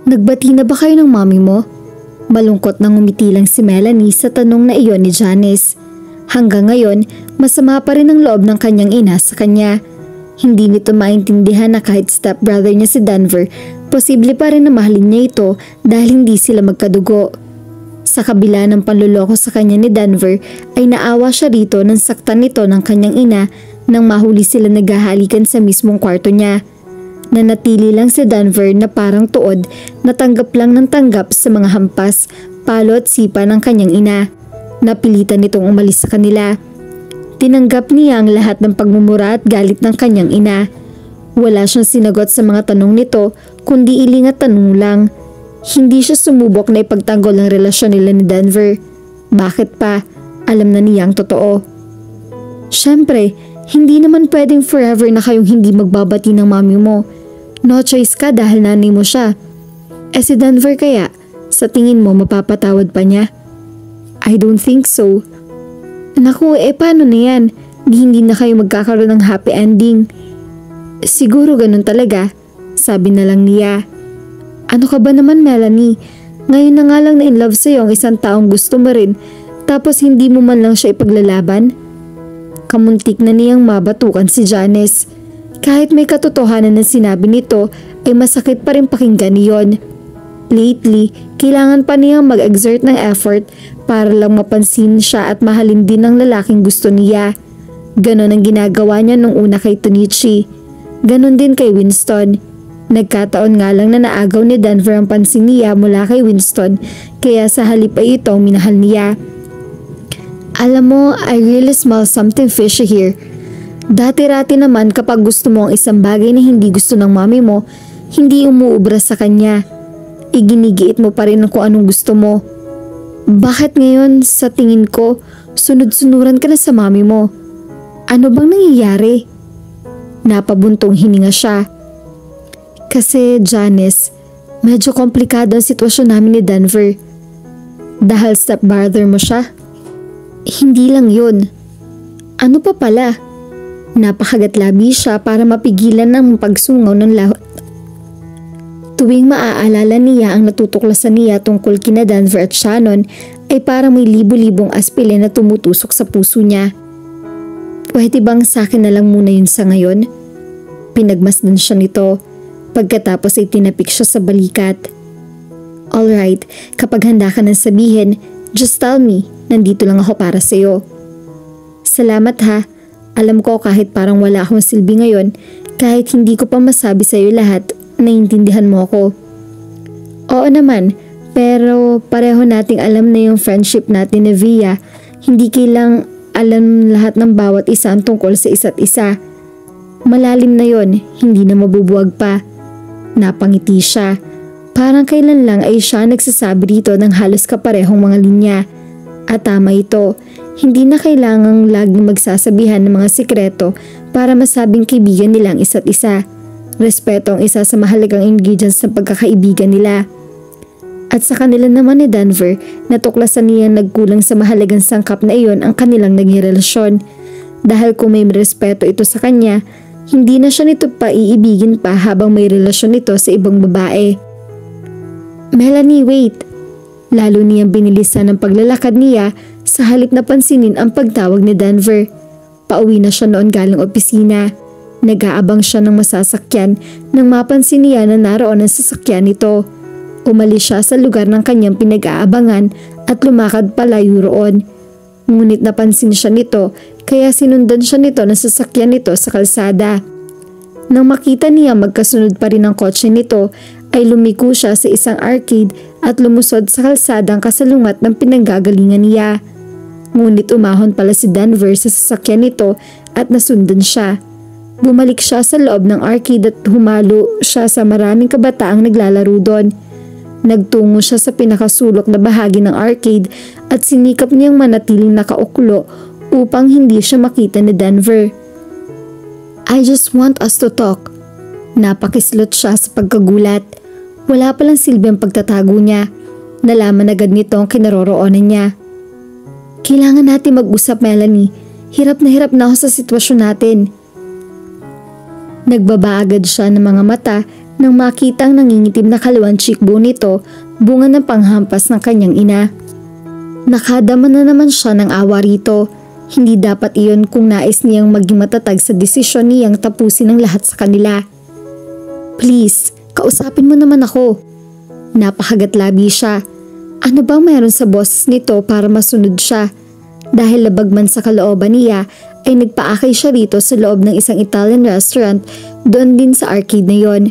Nagbati na ba kayo ng mami mo? Malungkot na ngumiti lang si Melanie sa tanong na iyon ni Janice. Hanggang ngayon, masama pa rin ang loob ng kanyang ina sa kanya. Hindi nito maintindihan na kahit stepbrother niya si Denver, posible pa rin na mahalin niya ito dahil hindi sila magkadugo. Sa kabila ng panluloko sa kanya ni Denver ay naawa siya rito nang saktan nito ng kanyang ina nang mahuli sila naghahalikan sa mismong kwarto niya. Nanatili lang si Denver na parang tuod na tanggap lang ng tanggap sa mga hampas, palo at sipa ng kanyang ina. Napilitan nitong umalis sa kanila. Tinanggap niya ang lahat ng pagmumura at galit ng kanyang ina. Wala siyang sinagot sa mga tanong nito kundi iling at tanong lang. Hindi siya sumubok na ipagtanggol ang relasyon nila ni Denver. Bakit pa? Alam na niya ang totoo. Siyempre, hindi naman pwedeng forever na kayong hindi magbabati ng mami mo. No choice ka dahil nanay mo siya. Si Denver kaya, sa tingin mo mapapatawad pa niya? I don't think so. Naku, paano na yan? Hindi na kayo magkakaroon ng happy ending. Siguro ganun talaga, sabi na lang niya. Ano ka ba naman, Melanie? Ngayon na nga lang na in love sa'yo ang isang taong gusto mo rin, tapos hindi mo man lang siya ipaglalaban? Kamuntik na niyang mabatukan si Janice. Kahit may katotohanan na sinabi nito, ay masakit pa rin pakinggan niyon. Lately, kailangan pa niyang mag-exert ng effort para lang mapansin siya at mahalin din ng lalaking gusto niya. Ganon ang ginagawa niya nung una kay Tonichi. Ganon din kay Winston. Nagkataon nga lang na naagaw ni Denver ang pansin niya mula kay Winston, kaya sa halip ay ito ang minahal niya. Alam mo, I really smell something fishy here. Dati-rati naman kapag gusto mo ang isang bagay na hindi gusto ng mami mo, hindi umuubra sa kanya. Iginigiit mo pa rin kung anong gusto mo. Bakit ngayon sa tingin ko, sunod-sunuran ka na sa mami mo? Ano bang nangyayari? Napabuntong hininga siya. Kasi Janice, medyo komplikado ang sitwasyon namin ni Denver. Dahil stepbrother mo siya? Hindi lang yun. Ano pa pala? Napakagatlabi siya para mapigilan ng pagsungaw ng lahat. Tuwing maaalala niya ang natutuklasan niya tungkol kina Denver at Shannon ay parang may libo-libong aspilin na tumutusok sa puso niya. Pwede bang sa akin na lang muna yun sa ngayon? Pinagmasdan siya nito. Pagkatapos ay tinapik siya sa balikat. Alright, kapag handa ka nang sabihin, just tell me, nandito lang ako para sa'yo. Salamat ha. Alam ko kahit parang wala akong silbi ngayon, kahit hindi ko pa masabi sa'yo lahat, naiintindihan mo ako. Oo naman, pero pareho nating alam na yung friendship natin ni Via, hindi kailang alam lahat ng bawat isa ang tungkol sa isa't isa. Malalim na yon, hindi na mabubuwag pa. Napangiti siya. Parang kailan lang ay siya nagsasabi dito ng halos kaparehong mga linya. At tama ito, hindi na kailangang laging magsasabihan ng mga sikreto para masabing kaibigan nilang isa't isa. Respeto ang isa sa mahalagang ingredients ng pagkakaibigan nila. At sa kanila naman ni Denver, natuklasan niya nagkulang sa mahalagang sangkap na iyon ang kanilang naging relasyon. Dahil kung may respeto ito sa kanya, hindi na siya nito pa iibigin pa habang may relasyon nito sa ibang babae. Melanie, wait! Lalo niyang binilisan ang paglalakad niya sa halip na pansinin ang pagtawag ni Denver. Pauwi na siya noon galing opisina. Nag-aabang siya ng masasakyan nang mapansin niya na naroon ang sasakyan nito. Umalis siya sa lugar ng kanyang pinag-aabangan at lumakad palayo roon. Ngunit napansin siya nito kaya sinundan siya nito ng sasakyan nito sa kalsada. Nang makita niya magkasunod pa rin ang kotse nito ay lumiko siya sa isang arcade at lumusod sa kalsadang kasalungat ng pinanggagalingan niya. Ngunit umahon pala si Denver sa sasakyan nito at nasundan siya. Bumalik siya sa loob ng arcade at humalo siya sa maraming kabataang naglalaro doon. Nagtungo siya sa pinakasulok na bahagi ng arcade at sinikap niyang manatiling nakauklo upang hindi siya makita ni Denver. I just want us to talk. Napakislot siya sa pagkagulat. Wala palang silbi ang pagtatago niya. Nalaman agad nito ang kinaroroonan niya. Kailangan natin mag-usap, Melanie. Hirap na ako sa sitwasyon natin. Nagbaba agad siya ng mga mata Nang makitang nangingitim na kalawang cheekbone nito, bunga ng panghampas ng kanyang ina. Nakadama na naman siya ng awa rito. Hindi dapat iyon kung nais niyang maging matatag sa desisyon niyang tapusin ang lahat sa kanila. Please, kausapin mo naman ako. Napakagatlabi siya. Ano bang meron sa boses nito para masunod siya? Dahil labag man sa kalooban niya, ay nagpaakay siya rito sa loob ng isang Italian restaurant doon din sa arcade na yon.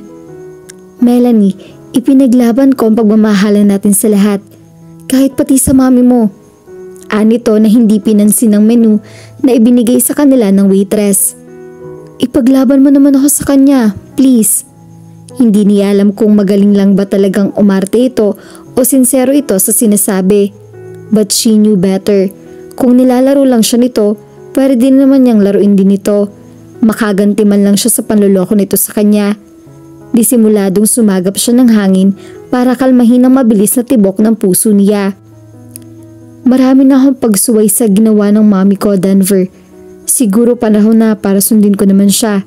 Melanie, ipinaglaban ko ang pagmamahalan natin sa lahat. Kahit pati sa mami mo. Anito na hindi pinansin ng menu na ibinigay sa kanila ng waitress. Ipaglaban mo naman ako sa kanya, please. Hindi niya alam kung magaling lang ba talagang umarte ito o sincero ito sa sinasabi. But she knew better. Kung nilalaro lang siya nito, pwede din naman niyang laruin din ito. Makaganti man lang siya sa panloloko nito sa kanya. Disimuladong sumagap siya ng hangin para kalmahin ang mabilis na tibok ng puso niya. Marami na akong pagsuway sa ginawa ng mami ko, Denver. Siguro panahon na para sundin ko naman siya.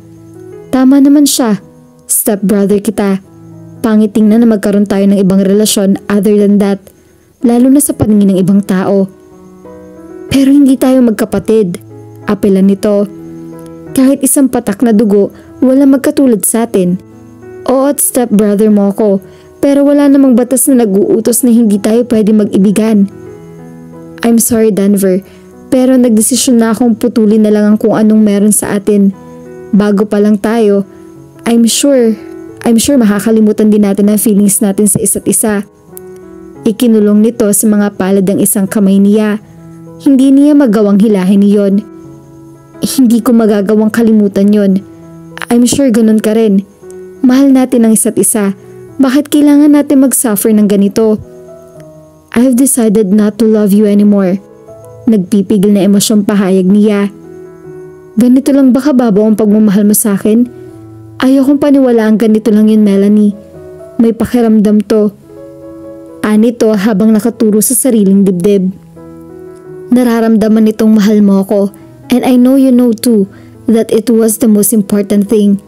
Tama naman siya. Stepbrother kita. Pangit tingnan na magkaroon tayo ng ibang relasyon other than that. Lalo na sa paningin ng ibang tao. Pero hindi tayo magkapatid. Apelan nito. Kahit isang patak na dugo, wala magkatulad sa atin. Oo at stepbrother mo ako. Pero wala namang batas na nag-uutos na hindi tayo pwede mag-ibigan. I'm sorry, Denver, pero nagdesisyon na akong putulin na lang ang kung anong meron sa atin. Bago pa lang tayo, I'm sure makakalimutan din natin ang feelings natin sa isa't isa. Ikinulong nito sa mga palad ang isang kamay niya. Hindi niya magawang hilahin iyon. Hindi ko magagawang kalimutan yon. I'm sure ganun ka rin. Mahal natin ang isa't isa. Bakit kailangan natin mag-suffer ng ganito? I've decided not to love you anymore. Nagpipigil na emosyong pahayag niya. Ganito lang ba kababaw ang pagmamahal mo sa akin? Ayokong paniwalaan ganito lang yun, Melanie. May pakiramdam to. Anito habang nakaturo sa sariling dibdib. Nararamdaman nitong mahal mo ako, and I know you know too that it was the most important thing.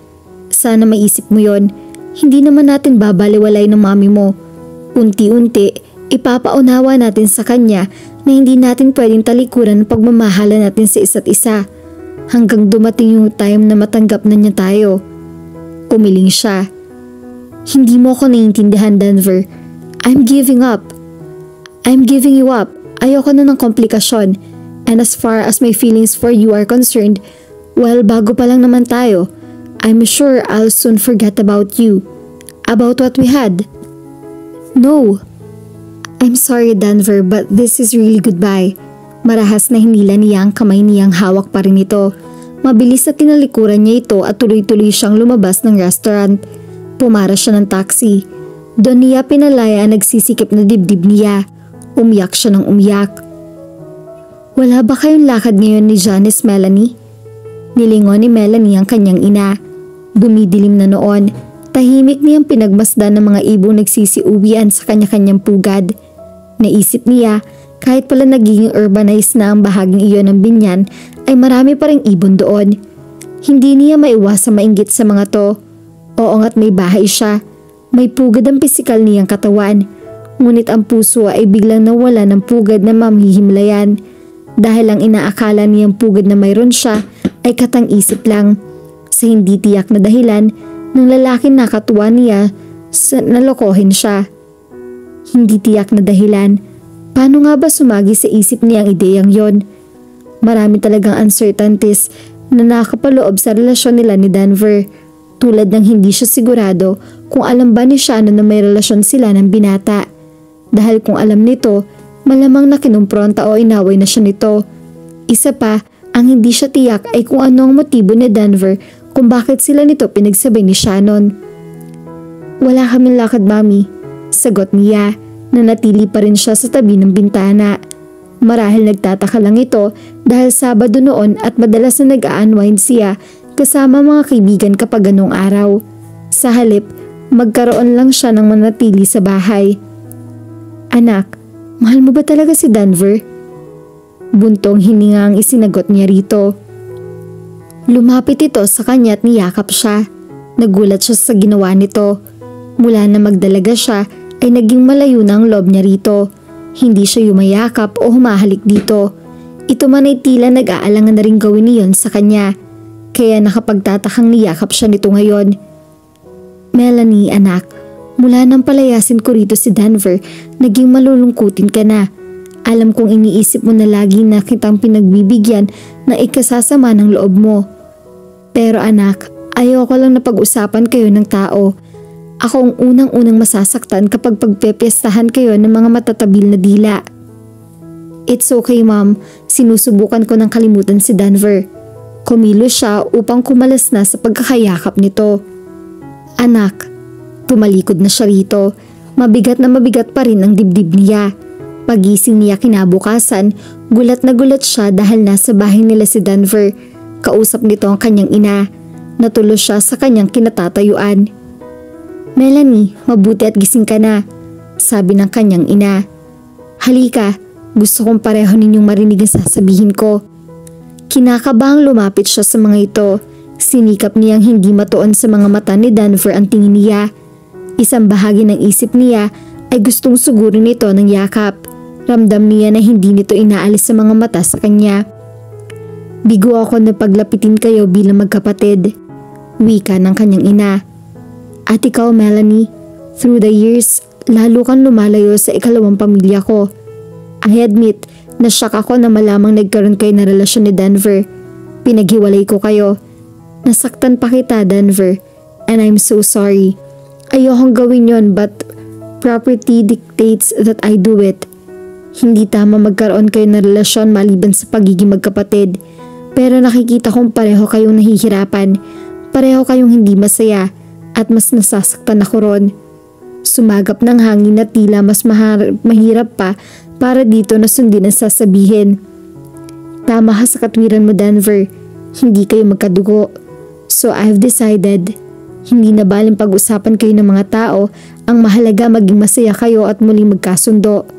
Sana maisip mo yon. Hindi naman natin babaliwalay ng mami mo. Unti-unti, ipapaunawa natin sa kanya na hindi natin pwedeng talikuran ang pagmamahala natin sa isa't isa hanggang dumating yung time na matanggap na niya tayo. Umiling siya. Hindi mo ako naiintindihan, Denver. I'm giving up. I'm giving you up. Ayoko na ng komplikasyon. And as far as my feelings for you are concerned, well, bago pa lang naman tayo, I'm sure I'll soon forget about you. About what we had. No. I'm sorry, Denver, but this is really goodbye. Marahas na hinila niya ang kamay niyang hawak pa rin ito. Mabilis na tinalikuran niya ito at tuloy-tuloy siyang lumabas ng restaurant. Pumara siya ng taxi. Doon niya pinalaya ang nagsisikip na dibdib niya. Umiyak siya ng umiyak. Wala ba kayong lakad ngayon ni Janice, Melanie? Nilingon ni Melanie ang kanyang ina. Dumidilim na noon. Tahimik niyang pinagmasdan ng mga ibong nagsisiuwian sa kanya-kanyang pugad. Naisip niya, kahit pala nagiging urbanized na ang bahaging iyon ng Binyan, ay marami pa ring ibon doon. Hindi niya maiwasang mainggit sa mga to. Oo nga't may bahay siya. May pugad ang pisikal niyang katawan. Ngunit ang puso ay biglang nawala ng pugad na mamhihimlayan. Dahil ang inaakala niyang pugad na mayroon siya ay katang-isip lang. Sa hindi tiyak na dahilan ng lalaki na katuwa niya sa nalokohin siya. Hindi tiyak na dahilan. Paano nga ba sumagi sa isip niya ang ideyang yon? Marami talagang uncertainties na nakapaloob sa relasyon nila ni Denver. Tulad ng hindi siya sigurado kung alam ba ni Shannon na may relasyon sila ng binata. Dahil kung alam nito, malamang na kinumpronta o inaway na siya nito. Isa pa, ang hindi siya tiyak ay kung ano ang motibo ni Denver kung bakit sila nito pinagsabay ni Shannon. Wala kaming lakad, Mami. Sagot niya. Nanatili pa rin siya sa tabi ng bintana. Marahil nagtataka lang ito dahil Sabado noon at madalas na nag-a-unwind siya kasama mga kaibigan kapag ganong araw. Sa halip, magkaroon lang siya ng manatili sa bahay. Anak, mahal mo ba talaga si Denver? Buntong hininga ang isinagot niya rito. Lumapit ito sa kanya at niyakap siya. Nagulat siya sa ginawa nito. Mula na magdalaga siya ay naging malayo na ang loob niya rito. Hindi siya yumayakap o humahalik dito. Ito man ay tila nag-aalangan na rin gawin niyon sa kanya. Kaya nakapagtatakang niyakap siya nito ngayon. Melanie, anak, mula nang palayasin ko rito si Denver, naging malulungkutin ka na. Alam kong iniisip mo na lagi na kitang pinagbibigyan na ikasasama ng loob mo. Pero anak, ayoko lang na pag-usapan kayo ng tao. Ako ang unang-unang masasaktan kapag pagpepiestahan kayo ng mga matatabil na dila. It's okay, Mom. Sinusubukan ko ng kalimutan si Denver. Kumilos siya upang kumalas na sa pagkakayakap nito. Anak, tumalikod na siya rito. Mabigat na mabigat pa rin ang dibdib niya. Pagising niya kinabukasan, gulat na gulat siya dahil nasa bahay nila si Denver. Kausap nito ang kanyang ina. Natulos siya sa kanyang kinatatayuan. Melanie, mabuti at gising ka na, sabi ng kanyang ina. Halika, gusto kong pareho ninyong marinig ang sasabihin ko. Kinakabahang lumapit siya sa mga ito. Sinikap niyang hindi matuon sa mga mata ni Denver ang tingin niya. Isang bahagi ng isip niya ay gustong sugurin nito ng yakap. Ramdam niya na hindi nito inaalis sa mga mata sa kanya. Bigo ako na paglapitin kayo bilang magkapatid, wika ng kanyang ina. At ikaw, Melanie, through the years, lalo kang lumalayo sa ikalawang pamilya ko. I admit, nashock ako na malamang nagkaroon kayo na relasyon ni Denver. Pinaghiwalay ko kayo. Nasaktan pa kita, Denver, and I'm so sorry. Ayokong gawin yon but property dictates that I do it. Hindi tama magkaroon kayo ng relasyon maliban sa pagiging magkapatid. Pero nakikita kong pareho kayong nahihirapan. Pareho kayong hindi masaya. At mas nasasaktan ako ron. Sumagap ng hangin na tila mas mahirap pa para dito na sundin ang sasabihin. Tama ka sa katwiran mo, Denver. Hindi kayo magkadugo. So I've decided, hindi na baling pag-usapan kayo ng mga tao, ang mahalaga maging masaya kayo at muling magkasundo.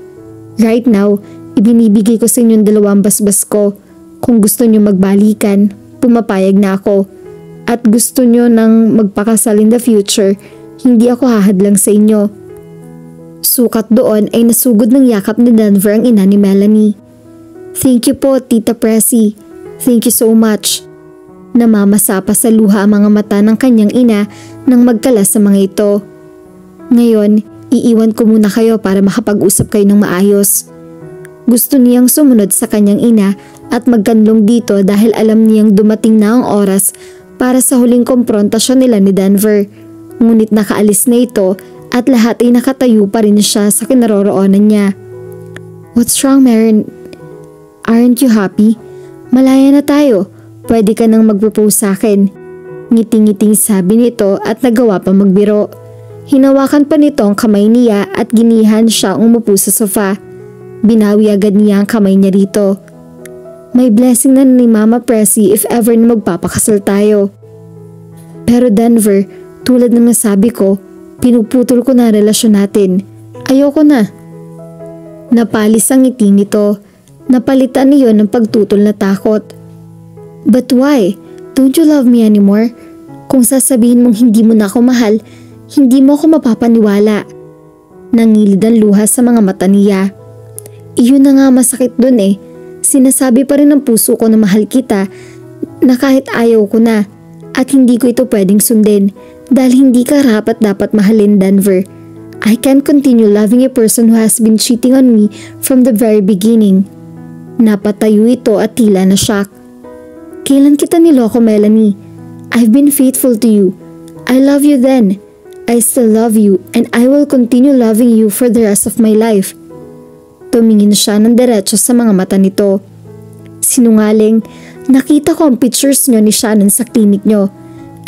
Right now, ibinibigay ko sa inyong dalawang basbas ko. Kung gusto nyo magbalikan, pumapayag na ako. At gusto nyo nang magpakasal in the future, hindi ako hahadlang sa inyo. Sukat doon ay nasugod ng yakap ni Denver ang ina ni Melanie. Thank you po, Tita Pressy. Thank you so much. Namamasa pa sa luha ang mga mata ng kanyang ina nang magkalas sa mga ito. Ngayon, iiwan ko muna kayo para makapag-usap kayo ng maayos. Gusto niyang sumunod sa kanyang ina at magkanlong dito dahil alam niyang dumating na ang oras para sa huling komprontasyon nila ni Denver. Ngunit nakaalis na ito at lahat ay nakatayo pa rin siya sa kinaroroonan niya. What's wrong, Maren? Aren't you happy? Malaya na tayo. Pwede ka nang mag-propose sa akin. Ngiting-ngiting sabi nito at nagawa pa magbiro. Hinawakan pa nito ang kamay niya at ginihan siya umupo sa sofa. Binawi agad niya ang kamay niya rito. May blessing na ni Mama Pressy if ever na magpapakasal tayo. Pero Denver, tulad ng nasabi ko, pinuputol ko na ang relasyon natin. Ayoko na. Napalis ang ngiti nito. Napalitan niyo ng pagtutol na takot. But why? Don't you love me anymore? Kung sasabihin mong hindi mo na ako mahal, hindi mo ako mapapaniwala. Nangilid ang luha sa mga mata niya. Iyon na nga masakit dun eh. Sinasabi pa rin ng puso ko na mahal kita, na kahit ayaw ko na at hindi ko ito pwedeng sundin dahil hindi ka dapat mahalin, Denver. I can't continue loving a person who has been cheating on me from the very beginning. Napatayo ito at tila na shock. Kailan kita niloko, Melanie? I've been faithful to you. I love you then. I still love you and I will continue loving you for the rest of my life. Tumingin siya ng diretso sa mga mata nito. Sinungaling, nakita ko ang pictures nyo ni Shannon sa klinik nyo.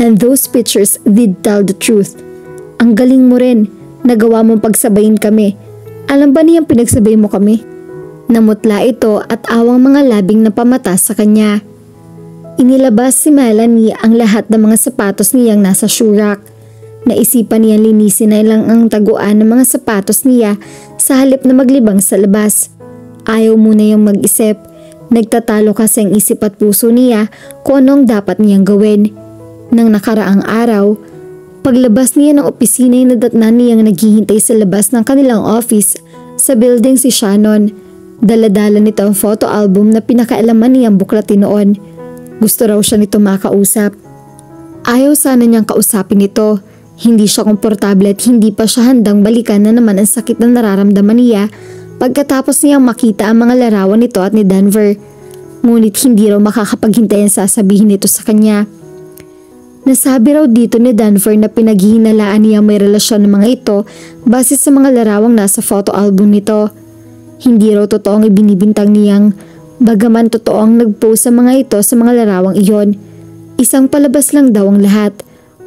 And those pictures did tell the truth. Ang galing mo rin, nagawa mong pagsabayin kami. Alam ba niyang pinagsabay mo kami? Namutla ito at awang mga labing na pamata sa kanya. Inilabas si Melanie ang lahat ng mga sapatos niyang nasa shoe rack. Naisipan niyang linisin na lang ang taguan ng mga sapatos niya sa halip na maglibang sa labas. Ayaw muna yung mag-isip. Nagtatalo kasi ang isip at puso niya kung anong dapat niyang gawin. Nang nakaraang araw, Paglabas niya ng opisina ay nadatnan niyang naghihintay sa labas ng kanilang office sa building si Shannon. Dala-dala nito ang photo album na pinakaalaman niyang buklatin noon. Gusto raw siya nito makausap. Ayaw sana niyang kausapin ito. Hindi siya komportable at hindi pa siya handang balikan na naman ang sakit na nararamdaman niya pagkatapos niyang makita ang mga larawan nito at ni Denver. Ngunit hindi raw makakapaghintay ang sasabihin nito sa kanya. Nasabi raw dito ni Denver na pinaghihinalaan niya may relasyon ng mga ito base sa mga larawang nasa photo album nito. Hindi raw totoong ibinibintang niyang bagaman totoong nag-post sa mga ito sa mga larawang iyon. Isang palabas lang daw ang lahat.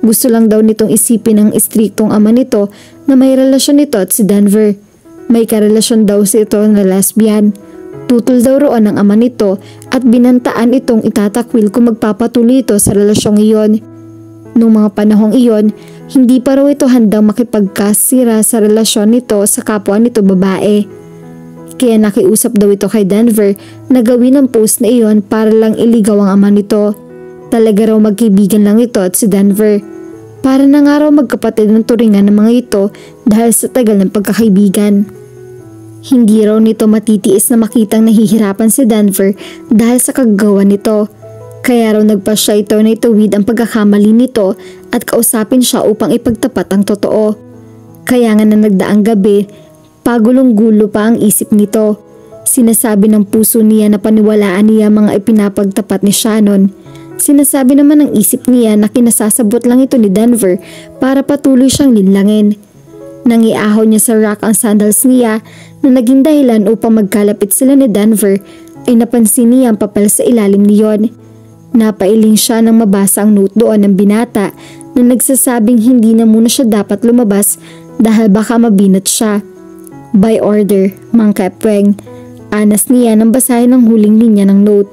Gusto lang daw nitong isipin ng istriktong ama nito na may relasyon nito at si Denver. May karelasyon daw si ito na lesbian. Tutol daw roon ang ama nito at binantaan itong itatakwil kung magpapatuloy ito sa relasyong iyon. Noong mga panahong iyon, hindi pa raw ito handang makipagkasira sa relasyon nito sa kapwa nito babae. Kaya nakiusap daw ito kay Denver na gawin ang post na iyon para lang iligaw ang ama nito. Talaga raw magkaibigan lang ito at si Denver. Para na nga raw magkapatid ng turingan ng mga ito dahil sa tagal ng pagkakaibigan. Hindi raw nito matitiis na makitang nahihirapan si Denver dahil sa kagagawa nito. Kaya raw nagpasya ito na ituwid ang pagkakamali nito at kausapin siya upang ipagtapat ang totoo. Kaya nga na nagdaang gabi, pagulong-gulo pa ang isip nito. Sinasabi ng puso niya na paniwalaan niya mga ipinapagtapat ni Shannon. Sinasabi naman ng isip niya na kinasasabot lang ito ni Denver para patuloy siyang linlangin. Nangiahon niya sa rack ang sandals niya na naging dahilan upang magkalapit sila ni Denver ay napansin niya ang papel sa ilalim niyon. Napailing siya nang mabasa ang note doon ng binata na nagsasabing hindi na muna siya dapat lumabas dahil baka mabinat siya. By order, Mang Kepweng. Anas niya nang basahin ang huling linya ng note.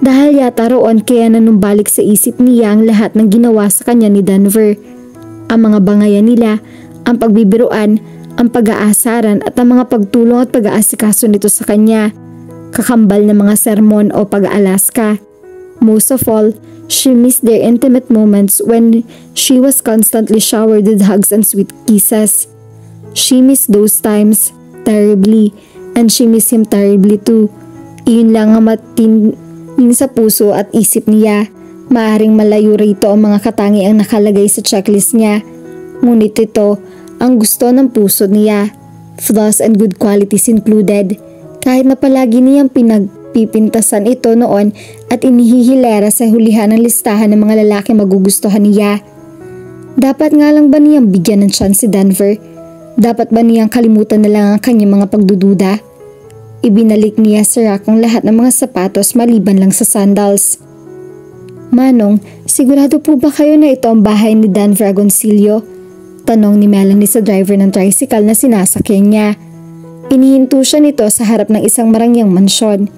Dahil yata roon kaya nanumbalik sa isip niya ang lahat ng ginawa sa kanya ni Denver. Ang mga bangayan nila, ang pagbibiruan, ang pag-aasaran at ang mga pagtulong at pag-aasikaso nito sa kanya. Kakambal na mga sermon o pag-aalaska. Most of all, she missed their intimate moments when she was constantly showered with hugs and sweet kisses. She missed those times terribly, and she missed him terribly too. Iyon lang ang matinding sa puso at isip niya. Maaring malayo rito ang mga katangiang nakalagay sa checklist niya. Ngunit ito ang gusto ng puso niya. Flaws and good qualities included. Kahit na palagi niyang pinagpipintasan ito noon at inihihilera sa hulihan ng listahan ng mga lalaki magugustuhan niya. Dapat nga lang ba niyang bigyan ng chance si Denver? Dapat ba niyang kalimutan na lang ang kanyang mga pagdududa? Ibinalik niya sa rack ang lahat ng mga sapatos maliban lang sa sandals. Manong, sigurado po ba kayo na ito ang bahay ni Denver Agoncillo? Tanong ni Melanie sa driver ng tricycle na sinasakyan niya. Inihinto siya nito sa harap ng isang marangyang mansyon.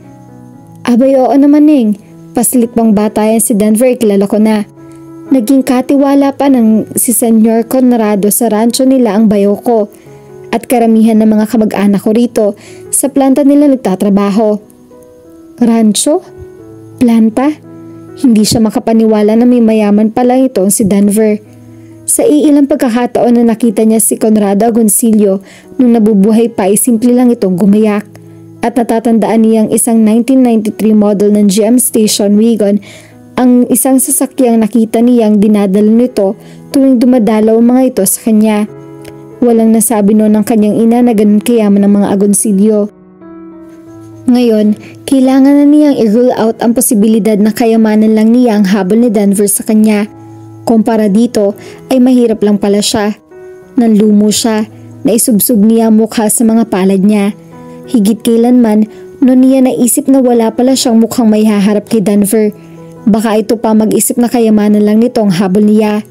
Abay oo naman Ning, paslik pang bata yan si Denver, kilala ko na. Naging katiwala pa ng si Senyor Conrado sa rancho nila ang bayo ko at karamihan ng mga kamag-anak ko rito sa planta nila nagtatrabaho. Rancho? Planta? Hindi siya makapaniwala na may mayaman pala itong si Denver. Sa iilang pagkakataon na nakita niya si Conrado Agoncillo nung nabubuhay pa ay simple lang itong gumayak. At natatandaan niyang isang 1993 model ng GM Station Wagon ang isang sasakyang nakita niyang dinadala nito tuwing dumadalaw ang mga ito sa kanya. Walang nasabi noon ng kanyang ina na ganun kayaman ng mga Agoncillo. Ngayon, kailangan na niyang i-rule out ang posibilidad na kayamanan lang niya ang habol ni Denver sa kanya. Kumpara dito ay mahirap lang pala siya. Nanlumo siya, naisubsob niya ang mukha sa mga palad niya. Higit kailanman, noon niya naisip na wala pala siyang mukhang may haharap kay Denver. Baka ito pa mag-isip na kayamanan lang nito ang habol niya.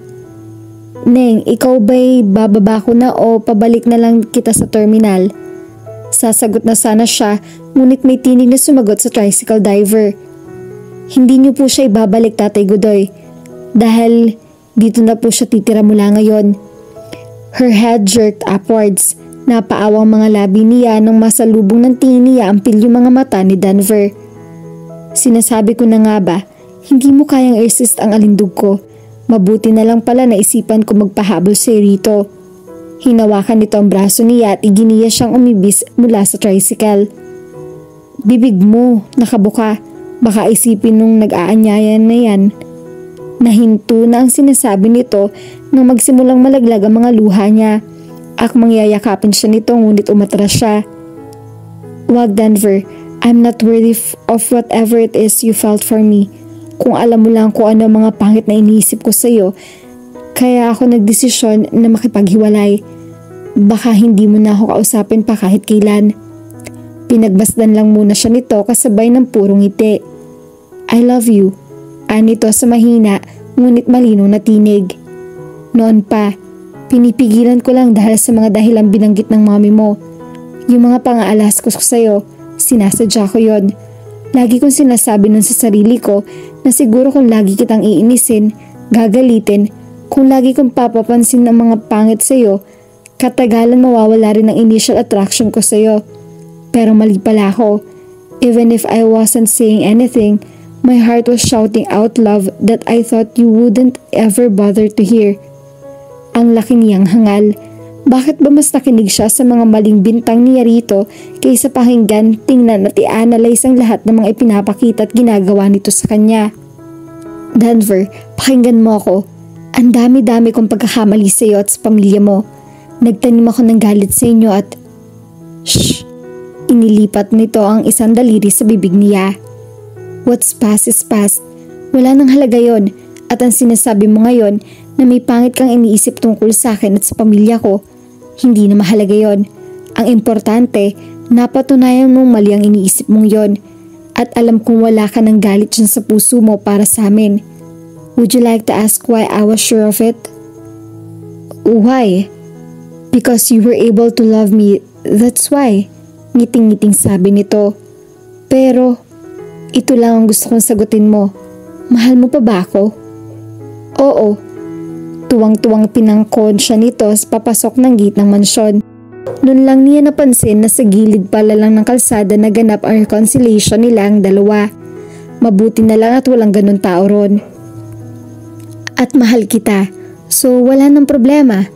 Neng, ikaw ba'y bababa ko na o pabalik na lang kita sa terminal? Sasagot na sana siya, ngunit may tinig na sumagot sa tricycle driver. Hindi niyo po siya ibabalik, Tatay Godoy. Dahil dito na po siya titira mula ngayon. Her head jerked upwards. Napaawang mga labi niya nang masalubong ng tingin niya ang pilyong mga mata ni Denver. Sinasabi ko na nga ba, hindi mo kayang resist ang alindog ko. Mabuti na lang pala naisipan ko magpahabol sa rito. Hinawakan nito ang braso niya at iginiya siyang umibis mula sa tricycle. Bibig mo, nakabuka. Baka isipin nung nag-aanyayan na yan. Nahinto na ang sinasabi nito nang magsimulang malaglag ang mga luha niya. Akmang yayakapin siya nito ngunit umatras siya. Wag, Denver. I'm not worthy of whatever it is you felt for me. Kung alam mo lang kung ano mga pangit na iniisip ko sa'yo, kaya ako nagdesisyon na makipaghiwalay. Baka hindi mo na ako kausapin pa kahit kailan. Pinagbasdan lang muna siya nito kasabay ng purong ngiti. I love you. Anito sa mahina ngunit malinaw na tinig. Noon pa, pinipigilan ko lang dahil sa mga dahilang binanggit ng mami mo. Yung mga pang-aalas ko sa'yo, sinasadya ko yon. Lagi kong sinasabi nun sa sarili ko na siguro kung lagi kitang iinisin, gagalitin, kung lagi kong papapansin ng mga pangit sa'yo, katagalan mawawala rin ang initial attraction ko sa'yo. Pero mali pala ako. Even if I wasn't saying anything, my heart was shouting out love that I thought you wouldn't ever bother to hear. Ang laki niyang hangal. Bakit ba mas nakinig siya sa mga maling bintang niya rito kaysa pakinggan, tingnan at i-analyze ang lahat ng mga ipinapakita at ginagawa nito sa kanya? Denver, pakinggan mo ako. Ang dami-dami kong pagkakamali sa iyo at sa pamilya mo. Nagtanim ako ng galit sa inyo at... Shh! Inilipat nito ang isang daliri sa bibig niya. What's past is past. Wala nang halaga yon. At ang sinasabi mo ngayon na may pangit kang iniisip tungkol sa akin at sa pamilya ko, hindi na mahalaga yon. Ang importante, napatunayan mong mali ang iniisip mong yon. At alam kong wala ka ng galit dyan sa puso mo para sa amin. Would you like to ask why I was sure of it? Why? Because you were able to love me, that's why. Ngiting-ngiting sabi nito. Pero, ito lang ang gusto kong sagutin mo. Mahal mo pa ba ako? Oo. Tuwang-tuwang pinangkon siya nito sa papasok ng gate ng mansyon. Noon lang niya napansin na sa gilid pala lang ng kalsada na ganap ang reconciliation nila ang dalawa. Mabuti na lang at walang ganun tao ron. At mahal kita, so wala nang problema.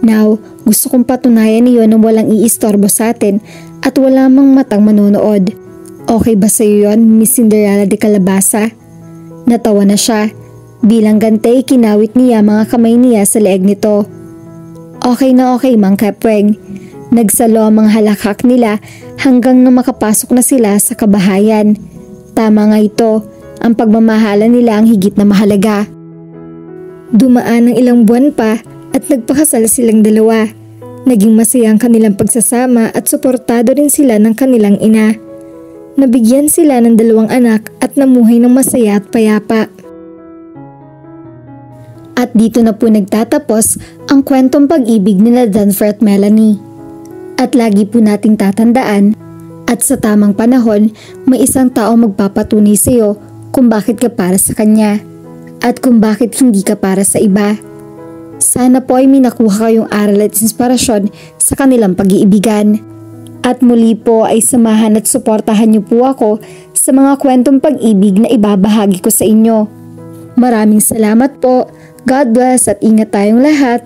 Now, gusto kong patunayan niyo na walang iistorbo sa atin at wala mang matang manonood. Okay ba sa'yo yun, Miss Cinderella de Calabasa? Natawa na siya. Bilang gante, kinawit niya mga kamay niya sa leeg nito. Okay na okay, Mang Kepweng. Nagsalo ang mga halakhak nila hanggang na makapasok na sila sa kabahayan. Tama nga ito, ang pagmamahalan nila ang higit na mahalaga. Dumaan ang ilang buwan pa at nagpakasal silang dalawa. Naging masaya ang kanilang pagsasama at suportado rin sila ng kanilang ina. Nabigyan sila ng 2 anak at namuhay ng masaya at payapa. At dito na po nagtatapos ang kwentong pag-ibig nila Denver at Melanie. At lagi po nating tatandaan at sa tamang panahon may isang tao magpapatunay sa iyo kung bakit ka para sa kanya at kung bakit hindi ka para sa iba. Sana po ay may nakuha kayong aral at inspirasyon sa kanilang pag-iibigan. At muli po ay samahan at suportahan niyo po ako sa mga kwentong pag-ibig na ibabahagi ko sa inyo. Maraming salamat po. God bless at ingat tayong lahat.